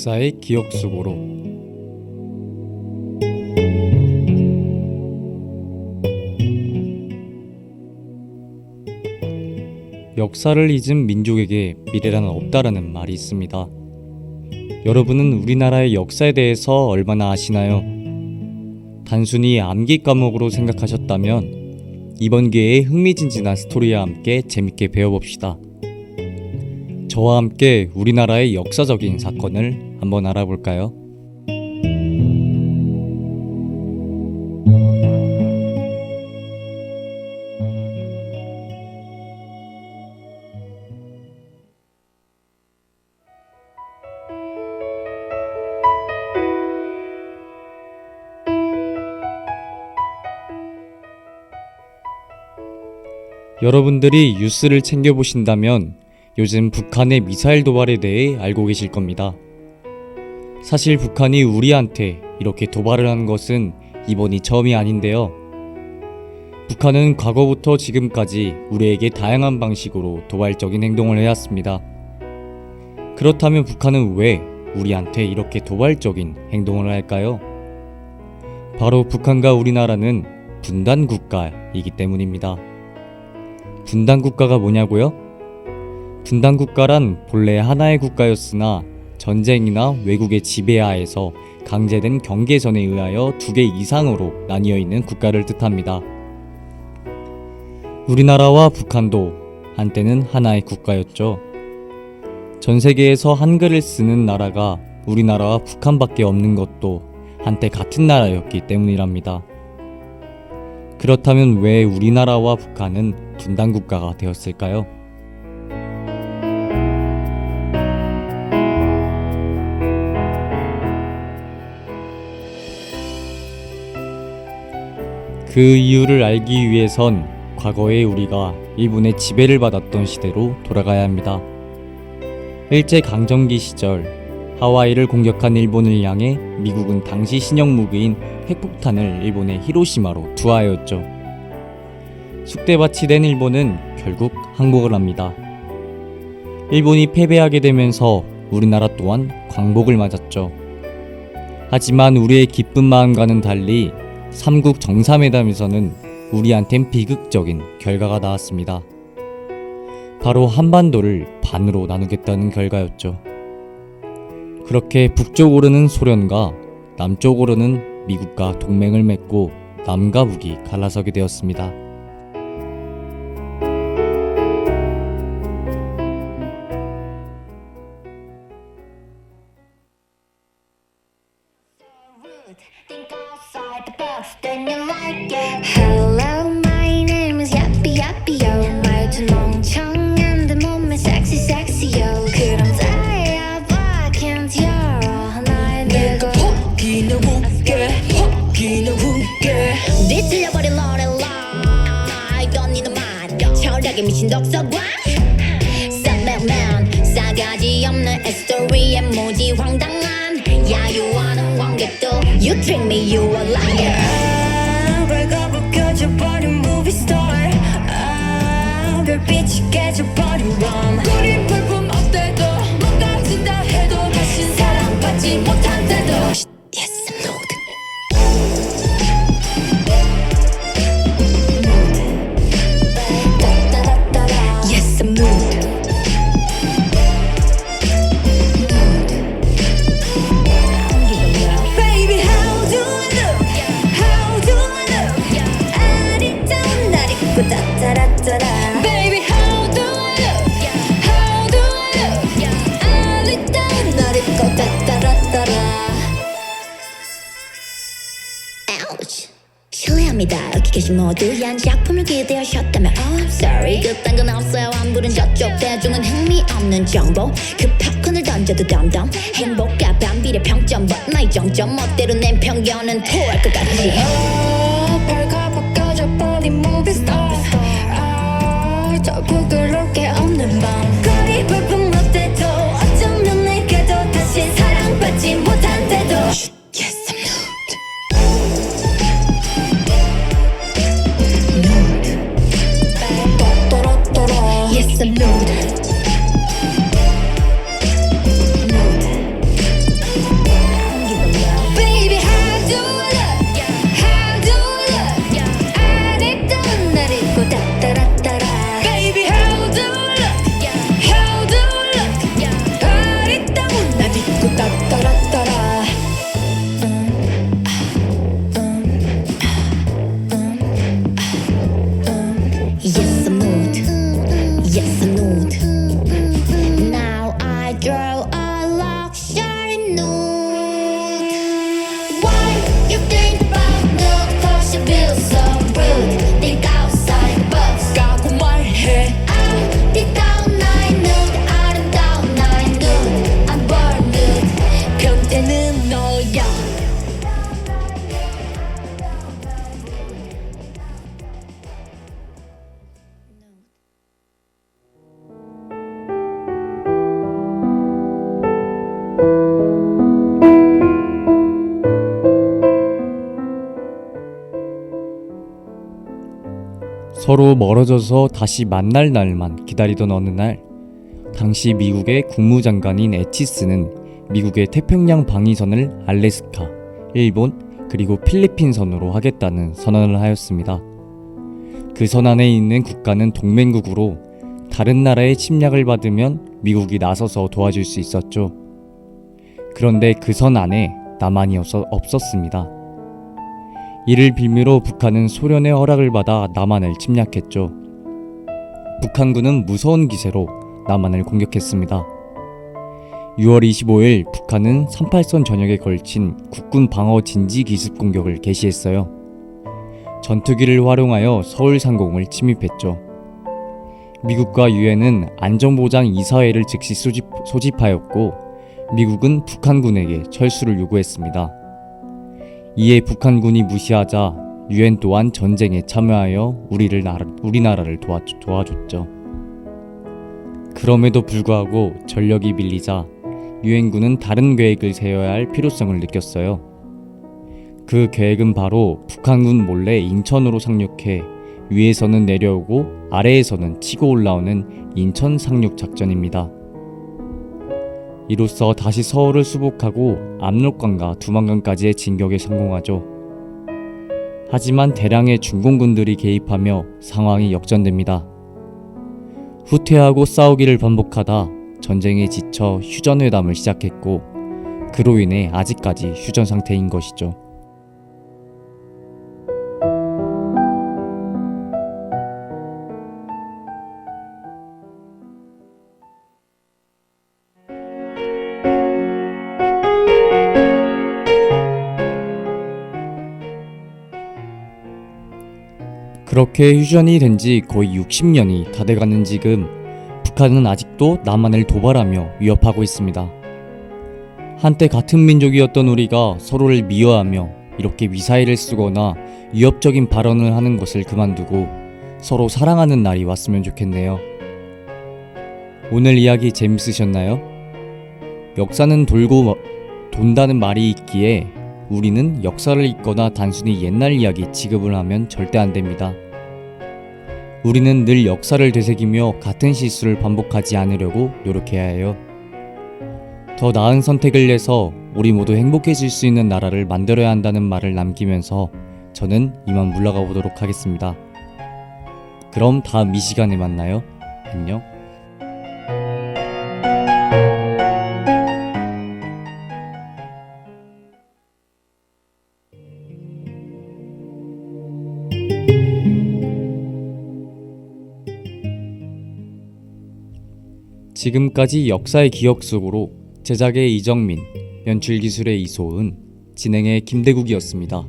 역사의 기억 속으로. 역사를 잊은 민족에게 미래란 없다라는 말이 있습니다. 여러분은 우리나라의 역사에 대해서 얼마나 아시나요? 단순히 암기 과목으로 생각하셨다면 이번 기회에 흥미진진한 스토리와 함께 재밌게 배워봅시다. 저와 함께 우리나라의 역사적인 사건을 한번 알아볼까요? 여러분들이 뉴스를 챙겨보신다면 요즘 북한의 미사일 도발에 대해 알고 계실 겁니다. 사실 북한이 우리한테 이렇게 도발을 한 것은 이번이 처음이 아닌데요. 북한은 과거부터 지금까지 우리에게 다양한 방식으로 도발적인 행동을 해왔습니다. 그렇다면 북한은 왜 우리한테 이렇게 도발적인 행동을 할까요? 바로 북한과 우리나라는 분단 국가이기 때문입니다. 분단 국가가 뭐냐고요? 분단 국가란 본래 하나의 국가였으나 전쟁이나 외국의 지배하에서 강제된 경계선에 의하여 2개 이상으로 나뉘어 있는 국가를 뜻합니다. 우리나라와 북한도 한때는 하나의 국가였죠. 전 세계에서 한글을 쓰는 나라가 우리나라와 북한밖에 없는 것도 한때 같은 나라였기 때문이랍니다. 그렇다면 왜 우리나라와 북한은 분단 국가가 되었을까요? 그 이유를 알기 위해선 과거에 우리가 일본의 지배를 받았던 시대로 돌아가야 합니다. 일제강점기 시절 하와이를 공격한 일본을 향해 미국은 당시 신형 무기인 핵폭탄을 일본의 히로시마로 투하하였죠. 쑥대밭이 된 일본은 결국 항복을 합니다. 일본이 패배하게 되면서 우리나라 또한 광복을 맞았죠. 하지만 우리의 기쁜 마음과는 달리 삼국 정상회담에서는 우리한텐 비극적인 결과가 나왔습니다. 바로 한반도를 반으로 나누겠다는 결과였죠. 그렇게 북쪽으로는 소련과 남쪽으로는 미국과 동맹을 맺고 남과 북이 갈라서게 되었습니다. Hello, my name is Yappy Yappy Yo. 말투 멍청한데 몸매 sexy sexy yo. 그럼 다야 black 열어 날 내가 호기는 웃게 뒤틀려버린 로렐라 이건 니는 말야 철학에 미친 독서관 쌈매면 싸가지 없는 스토리에 모지 황당한 야유하는 관객도 You treat me you a liar 발가벗 켜져버린 movie star 별빛이 깨져버린 밤 꼬리 불품 없대도 망가진다 해도 다신 사랑받지 못한대도 Yes I'm nude Yes I'm nude Baby how do I look how do I look 아리따운 날 입고 따따라따라 Baby how do I look how do I look 아리따운 날 입고 따따라따라 Ouch 실례합니다 여기 계신 모두한 작품을 기대하셨다면 Oh I'm sorry 그딴 건 없어요 안 부른 저쪽 대중은 흥미없는 정보 그 팝콘을 던져도 덤덤 행복과 반비례 평점 But 나의 정점 멋대로 낸 편견은 토할 것 같지 발가벗 꺼져버린 movie star 더 부끄러울 게 없는 밤 거리 불품 없대도 어쩌면 내게도 다시 사랑받지 못한대도 Yes I'm nude Yes I'm nude 서로 멀어져서 다시 만날 날만 기다리던 어느 날, 당시 미국의 국무장관인 에치스는 미국의 태평양 방위선을 알래스카, 일본, 그리고 필리핀 선으로 하겠다는 선언을 하였습니다. 그 선 안에 있는 국가는 동맹국으로 다른 나라의 침략을 받으면 미국이 나서서 도와줄 수 있었죠. 그런데 그 선 안에 남한이 없었습니다. 이를 빌미로 북한은 소련의 허락을 받아 남한을 침략했죠. 북한군은 무서운 기세로 남한을 공격했습니다. 6월 25일 북한은 38선 전역에 걸친 국군 방어 진지 기습 공격을 개시했어요. 전투기를 활용하여 서울 상공을 침입했죠. 미국과 유엔은 안전보장 이사회를 즉시 소집하였고 미국은 북한군에게 철수를 요구했습니다. 이에 북한군이 무시하자 유엔 또한 전쟁에 참여하여 우리나라를 도와줬죠. 그럼에도 불구하고 전력이 밀리자 유엔군은 다른 계획을 세워야 할 필요성을 느꼈어요. 그 계획은 바로 북한군 몰래 인천으로 상륙해 위에서는 내려오고 아래에서는 치고 올라오는 인천 상륙 작전입니다. 이로써 다시 서울을 수복하고 압록강과 두만강까지의 진격에 성공하죠. 하지만 대량의 중공군들이 개입하며 상황이 역전됩니다. 후퇴하고 싸우기를 반복하다 전쟁에 지쳐 휴전회담을 시작했고 그로 인해 아직까지 휴전 상태인 것이죠. 그렇게 휴전이 된 지 거의 60년이 다 돼가는 지금 북한은 아직도 남한을 도발하며 위협하고 있습니다. 한때 같은 민족이었던 우리가 서로를 미워하며 이렇게 미사일을 쓰거나 위협적인 발언을 하는 것을 그만두고 서로 사랑하는 날이 왔으면 좋겠네요. 오늘 이야기 재밌으셨나요? 역사는 돈다는 말이 있기에 우리는 역사를 잊거나 단순히 옛날 이야기 취급을 하면 절대 안 됩니다. 우리는 늘 역사를 되새기며 같은 실수를 반복하지 않으려고 노력해야 해요. 더 나은 선택을 내서 우리 모두 행복해질 수 있는 나라를 만들어야 한다는 말을 남기면서 저는 이만 물러가 보도록 하겠습니다. 그럼 다음 이 시간에 만나요. 안녕. 지금까지 역사의 기억 속으로 제작의 이정민, 연출기술의 이소은, 진행의 김대국이었습니다.